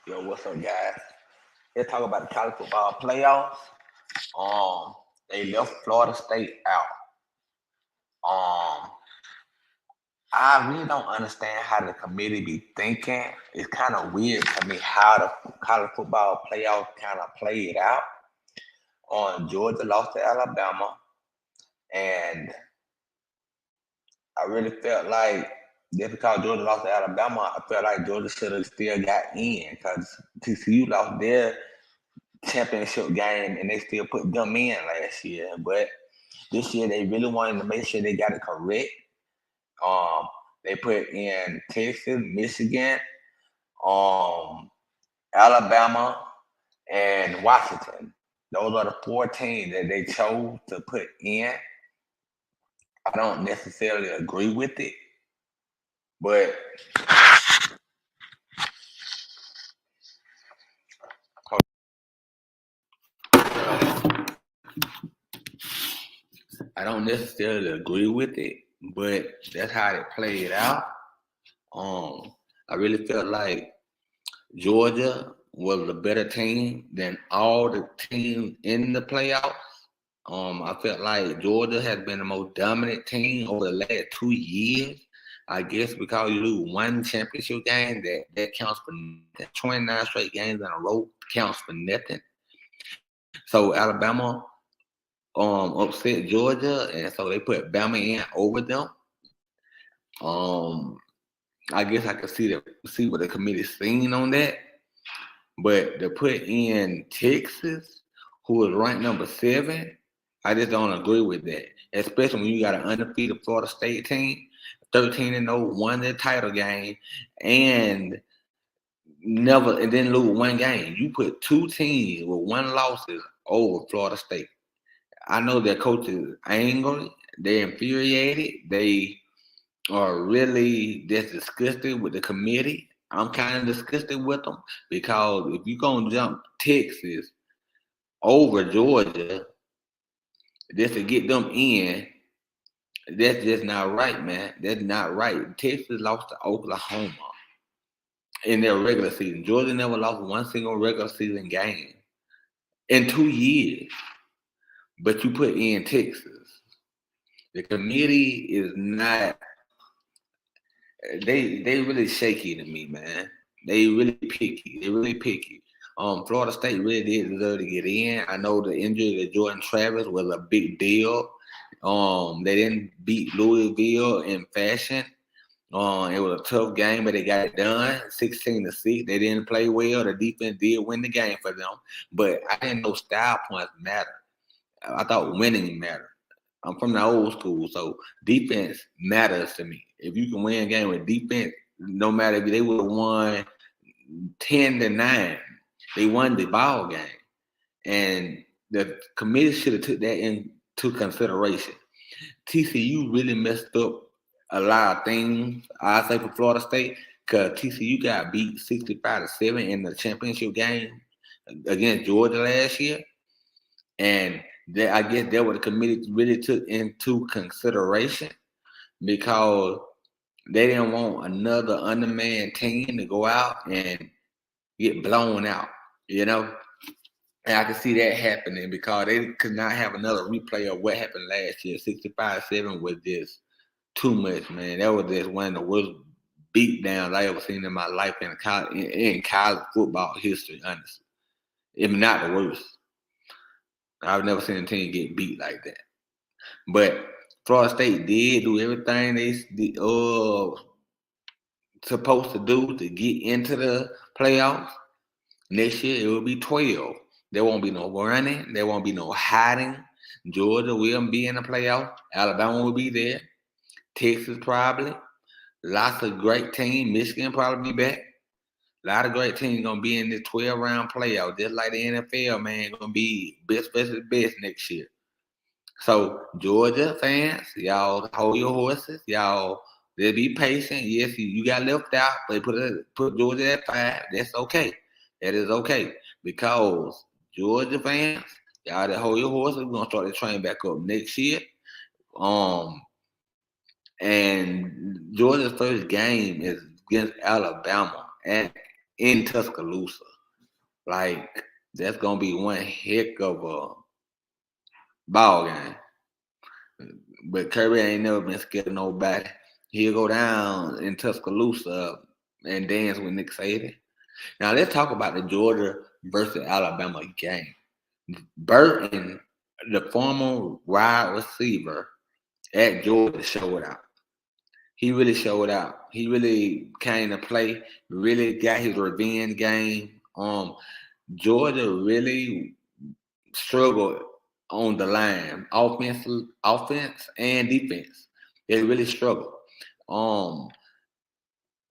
Yo, what's up, guys? Let's talk about the college football playoffs. They left Florida State out. Um, I really don't understand how the committee be thinking. It's kind of weird to me how the college football playoff kind of played out. Georgia lost to Alabama, and I really felt like just because Georgia lost to Alabama, I felt like Georgia should have still got in because TCU lost their championship game and they still put them in last year. But this year they really wanted to make sure they got it correct. Um, they put in Texas, Michigan, um, Alabama, and Washington. Those are the 14 that they chose to put in. I don't necessarily agree with it, but I don't necessarily agree with it, but that's how it played out. Um, I really felt like Georgia was a better team than all the teams in the playoffs. I felt like Georgia has been the most dominant team over the last 2 years. I guess because you lose one championship game, that counts for nothing. 29 straight games in a row counts for nothing. So Alabama upset Georgia, and so they put Bama in over them. Um, I guess I could see what the committee's seen on that. But to put in Texas, who is ranked number 7, I just don't agree with that. Especially when you got an undefeated Florida State team, 13-0, won their title game, and never and didn't lose one game. You put two teams with one losses over Florida State. I know their coach is angry, they're infuriated, they are really just disgusted with the committee. I'm kind of disgusted with them because if you're gonna jump Texas over Georgia just to get them in, that's just not right, man. That's not right. Texas lost to Oklahoma in their regular season. Georgia never lost one single regular season game in 2 years. But you put in Texas. The committee is not. They really shaky to me, man. They really picky. They really picky. Florida State really did deserve to get in. I know the injury to Jordan Travis was a big deal. They didn't beat Louisville in fashion. It was a tough game, but they got it done. 16-6. They didn't play well. The defense did win the game for them, but I didn't know style points matter. I thought winning mattered. I'm from the old school, so defense matters to me. If you can win a game with defense, no matter if they would have won 10-9, they won the ball game, and the committee should have took that into consideration. TCU really messed up a lot of things. I say for Florida State, because TCU got beat 65-7 in the championship game against Georgia last year. And I guess that what the committee really took into consideration because they didn't want another undermanned team to go out and get blown out, you know? And I can see that happening because they could not have another replay of what happened last year. 65-7 was just too much, man. That was just one of the worst beat downs I ever seen in my life in college football history, honestly. If not the worst. I've never seen a team get beat like that. But Florida State did do everything they supposed to do to get into the playoffs. Next year it will be 12. There won't be no running. There won't be no hiding. Georgia will be in the playoffs. Alabama will be there. Texas probably. Lots of great teams. Michigan probably be back. A lot of great teams gonna be in this 12-round playoff, just like the NFL, man. Gonna be best versus best next year. So Georgia fans, y'all hold your horses. Y'all just be patient. Yes, you got left out, but put Georgia at 5. That's okay. That is okay because Georgia fans, y'all that hold your horses. We're gonna start the train back up next year. Um, and Georgia's first game is against Alabama at in Tuscaloosa. Like, that's gonna be one heck of a ball game. But Kirby ain't never been scared of nobody. He'll go down in Tuscaloosa and dance with Nick Saban. Now let's talk about the Georgia versus Alabama game. Burton, the former wide receiver at Georgia, showed out. He really showed out. He really came to play, really got his revenge game. Georgia really struggled on the line, offense and defense. They really struggled. Um,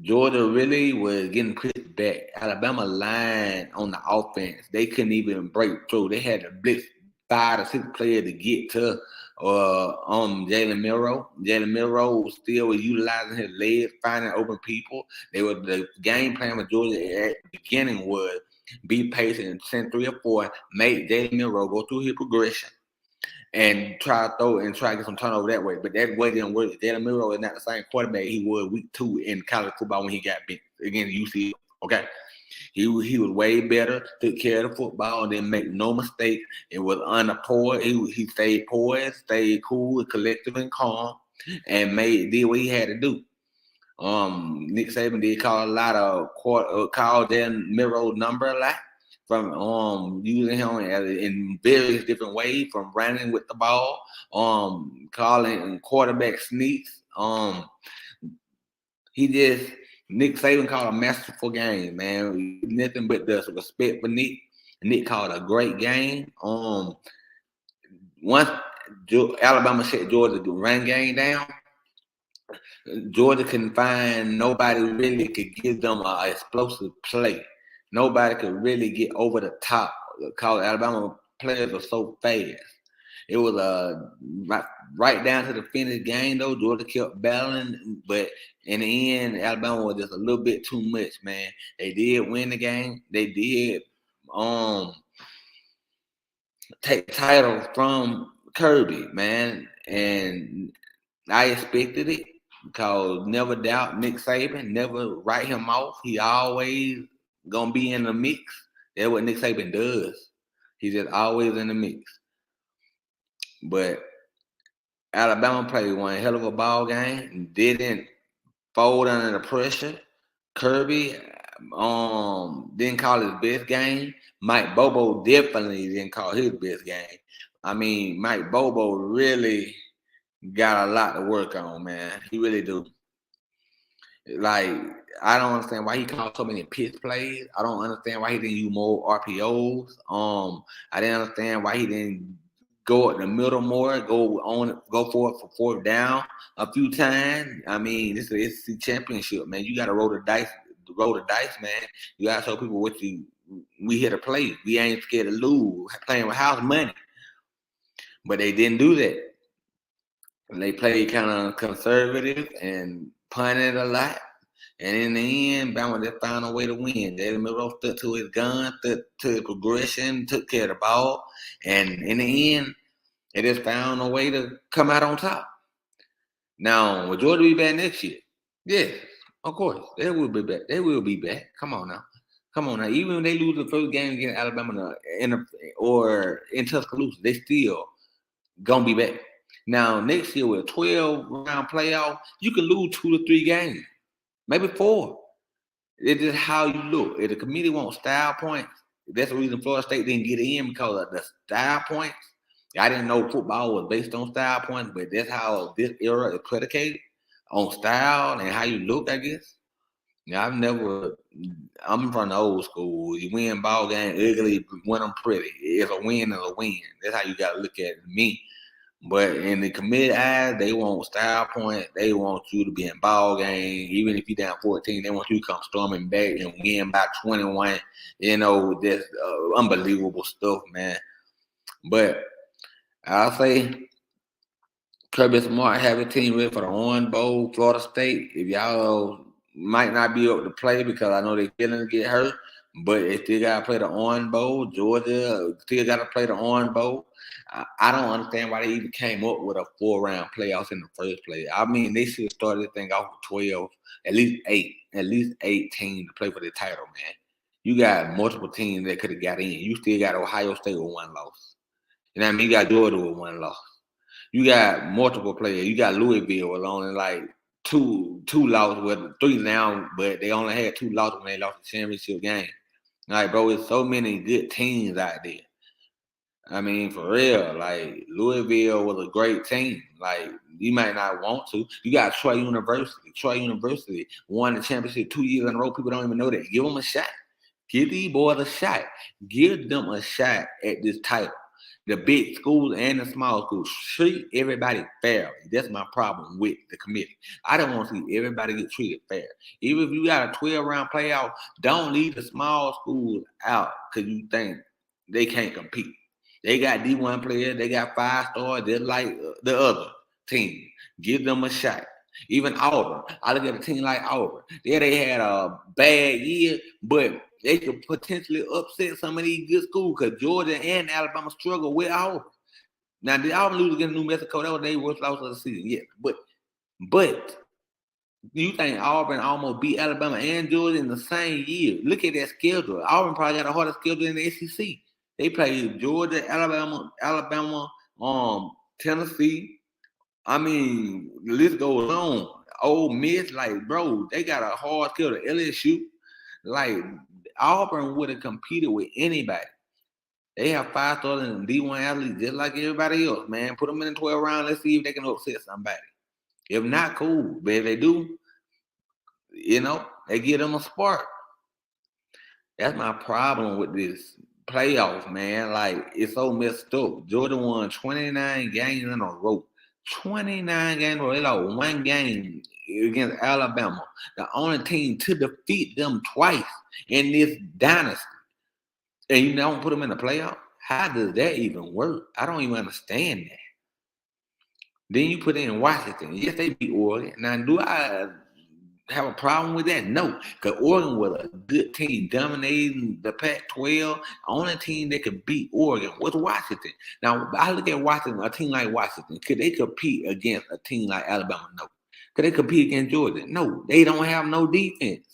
Georgia really was getting pushed back. Alabama line on the offense, they couldn't even break through. They had to blitz 5 or 6 players to get to Jalen Milroe. Jalen Milroe still was utilizing his legs, finding open people. The game plan with Georgia at the beginning was be patient and send 3 or 4, make Jalen Milroe go through his progression and try to throw and try to get some turnover that way. But that way didn't work. Jalen Milroe is not the same quarterback he was week 2 in college football when he got beat against UCLA. Okay. He was way better, took care of the football, didn't make no mistake. It was unpoised. He stayed poised, stayed cool, collective, and calm, and did what he had to do. Nick Saban did call a lot of call Dan Milroe's number a lot from using him in various different ways, from running with the ball, calling quarterback sneaks. Nick Saban called a masterful game, man. Nothing but the respect for Nick. Nick called a great game. Once Alabama shut Georgia run game down, Georgia couldn't find nobody really could give them an explosive play. Nobody could really get over the top because Alabama players are so fast. It was right down to the finish game though. Georgia kept battling, but in the end, Alabama was just a little bit too much, man. They did win the game. They did take the title from Kirby, man, and I expected it because never doubt Nick Saban, never write him off. He always gonna be in the mix. That's what Nick Saban does. He's just always in the mix. But Alabama played one hell of a ball game, didn't fold under the pressure. Kirby didn't call his best game. Mike Bobo definitely didn't call his best game. I mean, Mike Bobo really got a lot to work on, man. He really do. Like, I don't understand why he called so many pitch plays. I don't understand why he didn't use more RPOs. I didn't understand why he didn't go at the middle more, go for it for 4th down a few times. I mean, this is the championship, man. You got to roll the dice, man. You got to show people we here to play. We ain't scared to lose, playing with house money. But they didn't do that. They played kind of conservative and punted a lot. And in the end, Bama just found a way to win. Jalen Milroe stuck to his gun, stuck to his progression, took care of the ball. And in the end, they just found a way to come out on top. Now, will Georgia be back next year? Yes, of course. They will be back. They will be back. Come on now. Even when they lose the first game against Alabama or in Tuscaloosa, they still going to be back. Now, next year with a 12-round playoff, you can lose 2 to 3 games, maybe 4. It is how you look. If the committee wants style points, that's the reason Florida State didn't get in, because of the style points. I didn't know football was based on style points, but that's how this era is predicated, on style and how you look, I guess. Yeah, I'm from the old school. You win ball game ugly, win them pretty. It's a win and a win. That's how you got to look at it, me. But in the committee eyes, they want style points. They want you to be in ball game. Even if you're down 14, they want you to come storming back and win by 21. You know, that's unbelievable stuff, man. But I'll say Kirby Smart have a team ready for the Orange Bowl, Florida State. If y'all might not be able to play because I know they're feeling to get hurt, but they still got to play the Orange Bowl. Georgia still got to play the Orange Bowl. I don't understand why they even came up with a 4-round playoffs in the first place. I mean, they should have started this thing off with 12, at least 8 teams to play for the title, man. You got multiple teams that could have got in. You still got Ohio State with 1 loss. You know what I mean? You got Georgia with 1 loss. You got multiple players. You got Louisville with only like two losses, with 3 now, but they only had 2 losses when they lost the championship game. Like, bro, there's so many good teams out there. I mean, for real, like Louisville was a great team. Like, you might not want to. You got Troy University. Troy University won the championship 2 years in a row. People don't even know that. Give them a shot. Give these boys a shot. Give them a shot at this title. The big schools and the small schools, treat everybody fairly. That's my problem with the committee. I don't want to see everybody get treated fair. Even if you got a 12-round playoff, don't leave the small schools out because you think they can't compete. They got D1 players. They got 5 stars. They're like the other team. Give them a shot. Even Auburn. I look at a team like Auburn. Yeah, they had a bad year, but they could potentially upset some of these good schools because Georgia and Alabama struggle with Auburn. Now, did Auburn lose against New Mexico? That was their worst loss of the season. Yeah, but you think Auburn almost beat Alabama and Georgia in the same year? Look at that schedule. Auburn probably got a harder schedule in the SEC. They played Georgia, Alabama, Tennessee. I mean, the list goes on. Ole Miss, like, bro, they got a hard schedule. LSU, like, Auburn would have competed with anybody. They have 5 stars and D1 athletes just like everybody else, man. Put them in the 12 round. Let's see if they can upset somebody. If not, cool. But if they do, you know, they give them a spark. That's my problem with this playoff, man. Like, it's so messed up. Georgia won 29 games in a row. 29 games in a row. They lost 1 game against Alabama. The only team to defeat them twice in this dynasty. And you don't put them in the playoff? How does that even work? I don't even understand that. Then you put in Washington. Yes, they beat Oregon. Now, do I have a problem with that? No, because Oregon was a good team dominating the Pac-12. Only team that could beat Oregon was Washington. Now, I look at Washington, a team like Washington. Could they compete against a team like Alabama? No. Could they compete against Georgia? No. They don't have no defense.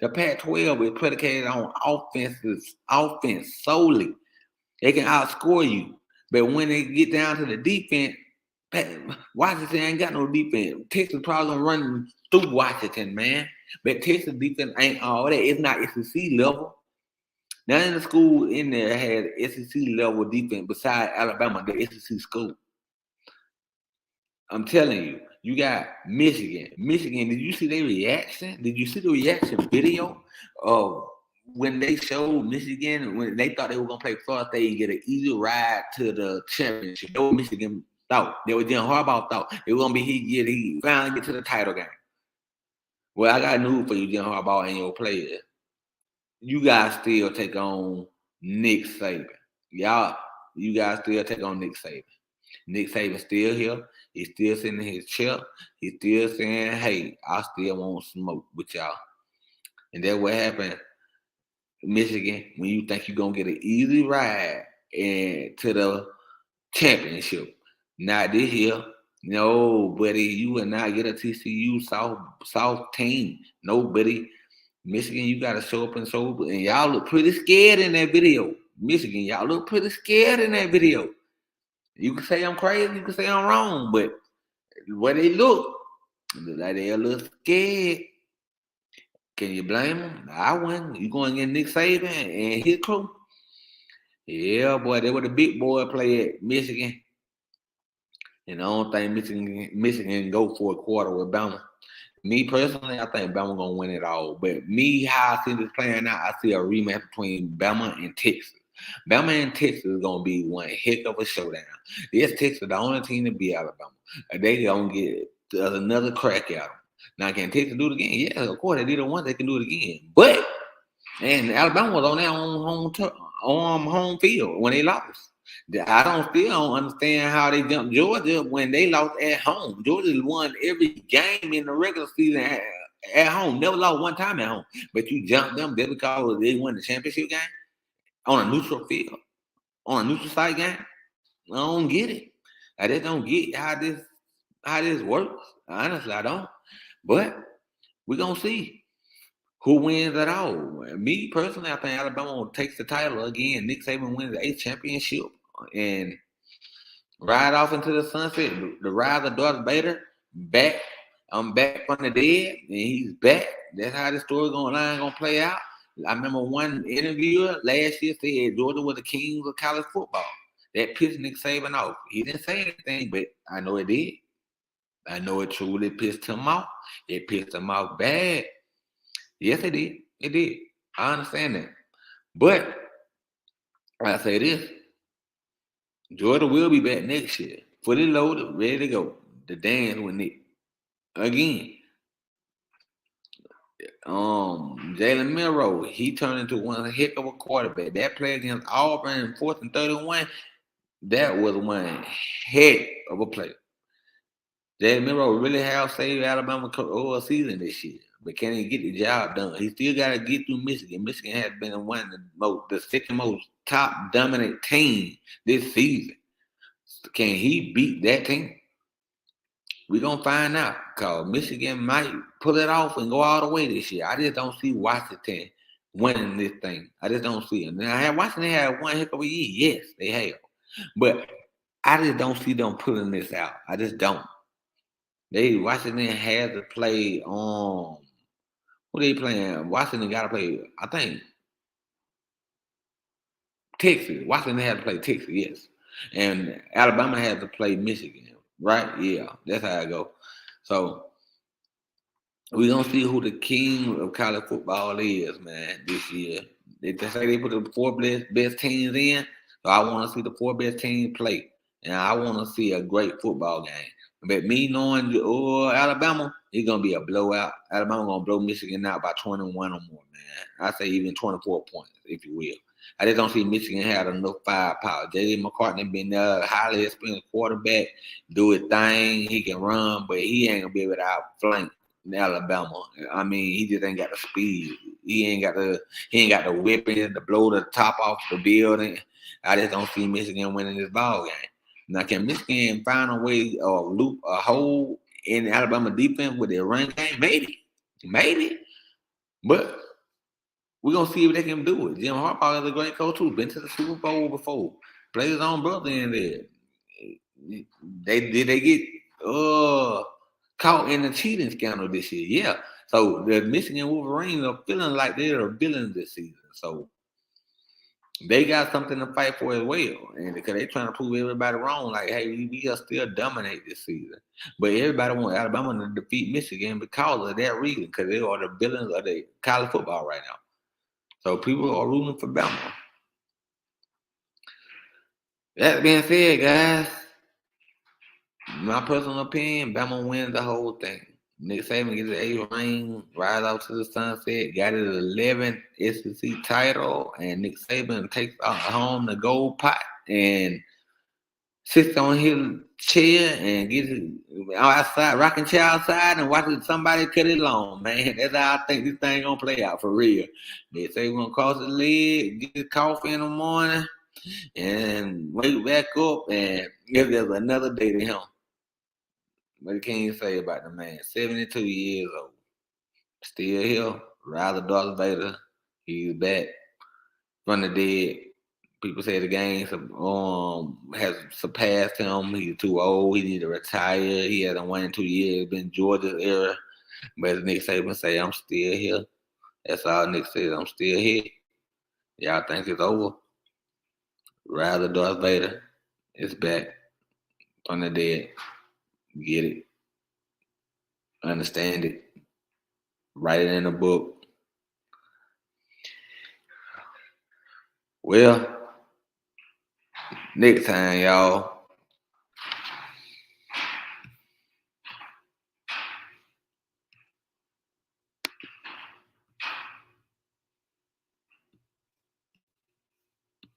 The Pac-12 is predicated on offense solely. They can outscore you. But when they get down to the defense, Washington ain't got no defense. Texas probably gonna run through Washington, man. But Texas defense ain't all that. It's not SEC level. None of the school in there had SEC level defense besides Alabama, the SEC school. I'm telling you, you got Michigan. Michigan, did you see their reaction? Did you see the reaction video of when they showed Michigan, when they thought they were going to play Florida State and get an easy ride to the championship? That was Michigan thought. They were Jim Harbaugh thought. It was going to be he finally get to the title game. Well, I got news for you, Jim Harbaugh and your players. You guys still take on Nick Saban. You guys still take on Nick Saban. Nick Saban's still here. He's still sitting in his chair. He's still saying, hey, I still want smoke with y'all. And that's what happened in Michigan when you think you're going to get an easy ride to the championship. Not this year. No, buddy, you will not get a TCU South team. Nobody. Michigan, you got to show up and show up. And y'all look pretty scared in that video. Michigan, y'all look pretty scared in that video. You can say I'm crazy, you can say I'm wrong, but the way they look like they're a little scared. Can you blame them? I wouldn't. You going against Nick Saban and his crew? Yeah, boy, they were the big boy play at Michigan. And I don't think Michigan go for a quarter with Bama. Me personally, I think Bama gonna win it all. But me, how I see this playing out, I see a rematch between Bama and Texas. Bama and Texas is going to be one heck of a showdown. This Texas the only team to beat Alabama. They going to get another crack at them. Now, can Texas do it again? Yeah, of course. They did it once. They can do it again. But, and Alabama was on their own home field when they lost. I still don't understand how they jumped Georgia when they lost at home. Georgia won every game in the regular season at home. Never lost one time at home. But you jumped them just because they won the championship game on a neutral field, on a neutral site game. I don't get it. I just don't get how this works. Honestly, I don't. But we're gonna see who wins at all. Me personally, I think Alabama takes the title again. Nick Saban wins the 8th championship and ride off into the sunset. The rise of Darth Vader back. I'm back from the dead, and he's back. That's how the story gonna play out. I remember one interviewer last year said Georgia was the kings of college football. That pissed Nick Saban off. He didn't say anything, but I know it did. I know it truly pissed him off. It pissed him off bad. Yes, it did. It did. I understand that. But I say this. Georgia will be back next year. Fully loaded, ready to go. The dance with Nick. Again. Jalen Milroe, he turned into one heck of a quarterback. That play against Auburn in 4th and 31, that was one heck of a play. Jalen Milroe really have saved Alabama season this year, but can he get the job done? He still got to get through Michigan. Michigan has been one of the second most top dominant team this season. Can he beat that team? We're going to find out because Michigan might pull it off and go all the way this year. I just don't see Washington winning this thing. I just don't see them. Now, Washington had one heck of a year. Yes, they have. But I just don't see them pulling this out. I just don't. Washington has to play who they playing? Washington got to play, I think, Texas. Washington has to play Texas, yes. And Alabama has to play Michigan, right? Yeah, that's how I go. So we're going to see who the king of college football is, man, this year. They say they put the 4 best teams in, so I want to see the 4 best teams play. And I want to see a great football game. But me knowing Alabama, it's going to be a blowout. Alabama going to blow Michigan out by 21 or more, man. I say even 24 points, if you will. I just don't see Michigan have enough firepower. J.J. McCartney been a highly experienced quarterback, do his thing. He can run, but he ain't going to be able to outflank Alabama. I mean, he just ain't got the speed. He ain't got the weapons to blow the top off the building. I just don't see Michigan winning this ball game. Now, can Michigan find a way or loop a hole in Alabama defense with their run game? Maybe. But we're going to see if they can do it. Jim Harbaugh is a great coach who been to the Super Bowl before. Played his own brother in there. They get caught in the cheating scandal this year? Yeah. So the Michigan Wolverines are feeling like they're villains this season. So they got something to fight for as well. And because they're trying to prove everybody wrong, like, hey, we are still dominate this season. But everybody wants Alabama to defeat Michigan because of that reason, because they are the villains of the college football right now. So people are rooting for Bama. That being said, guys, my personal opinion, Bama wins the whole thing. Nick Saban gets the 8th ring, rise off to the sunset, got his 11th SEC title, and Nick Saban takes home the gold pot and sits on his chair and gets outside, rocking chair outside and watching somebody cut his lawn, man. That's how I think this thing gonna play out for real. They say we're gonna cross his leg, get his coffee in the morning, and wake back up, and if there's another day to him. What can you say about the man? 72 years old. Still here. Rather Darth Vader. He's back from the dead. People say the game has surpassed him. He's too old. He need to retire. He hasn't won in 2 years. Been Georgia's era. But as Nick Saban say, I'm still here. That's all Nick says. I'm still here. Y'all think it's over? Rather Darth Vader is back from the dead. Get it. Understand it. Write it in a book. Well, next time, y'all.